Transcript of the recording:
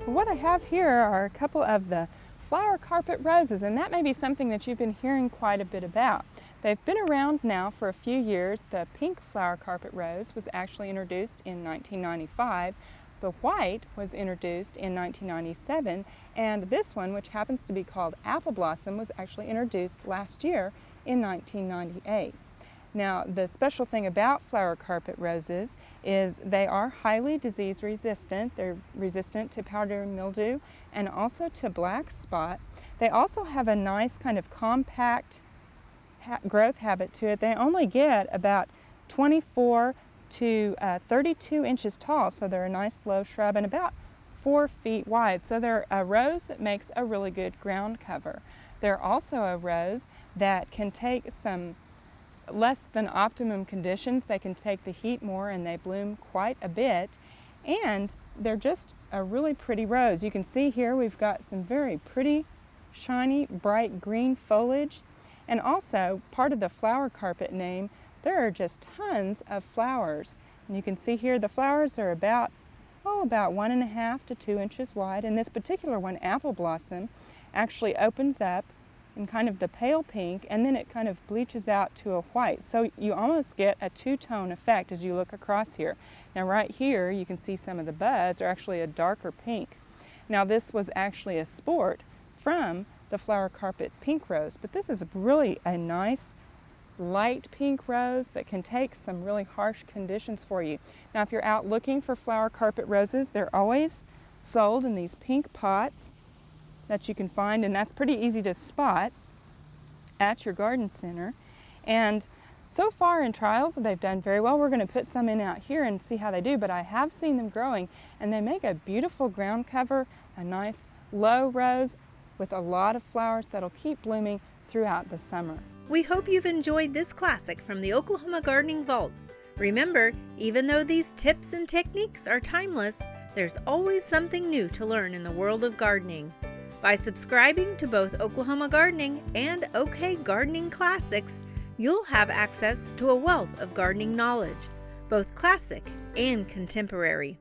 What I have here are a couple of the flower carpet roses, and that may be something that you've been hearing quite a bit about. They've been around now for a few years. The pink flower carpet rose was actually introduced in 1995. The white was introduced in 1997, and this one, which happens to be called apple blossom, was actually introduced last year in 1998. Now, the special thing about flower carpet roses is they are highly disease resistant. They're resistant to powdery mildew and also to black spot. They also have a nice kind of compact growth habit to it. They only get about 24 to 32 inches tall, so they're a nice low shrub and about 4 feet wide. So they're a rose that makes a really good ground cover. They're also a rose that can take some less than optimum conditions. They can take the heat more and they bloom quite a bit, and they're just a really pretty rose. You can see here we've got some very pretty shiny bright green foliage, and also part of the flower carpet name, there are just tons of flowers. And you can see here the flowers are about 1.5 to 2 inches wide, and this particular one, apple blossom, actually opens up in kind of the pale pink, and then it kind of bleaches out to a white. So you almost get a two-tone effect as you look across here. Now right here you can see some of the buds are actually a darker pink. Now this was actually a sport from the flower carpet pink rose, but this is really a nice light pink rose that can take some really harsh conditions for you. Now if you're out looking for flower carpet roses, they're always sold in these pink pots that you can find, and that's pretty easy to spot at your garden center. And so far in trials they've done very well. We're going to put some in out here and see how they do, but I have seen them growing and they make a beautiful ground cover, a nice low rose with a lot of flowers that'll keep blooming throughout the summer. We hope you've enjoyed this classic from the Oklahoma Gardening Vault. Remember, even though these tips and techniques are timeless, there's always something new to learn in the world of gardening. By subscribing to both Oklahoma Gardening and OK Gardening Classics, you'll have access to a wealth of gardening knowledge, both classic and contemporary.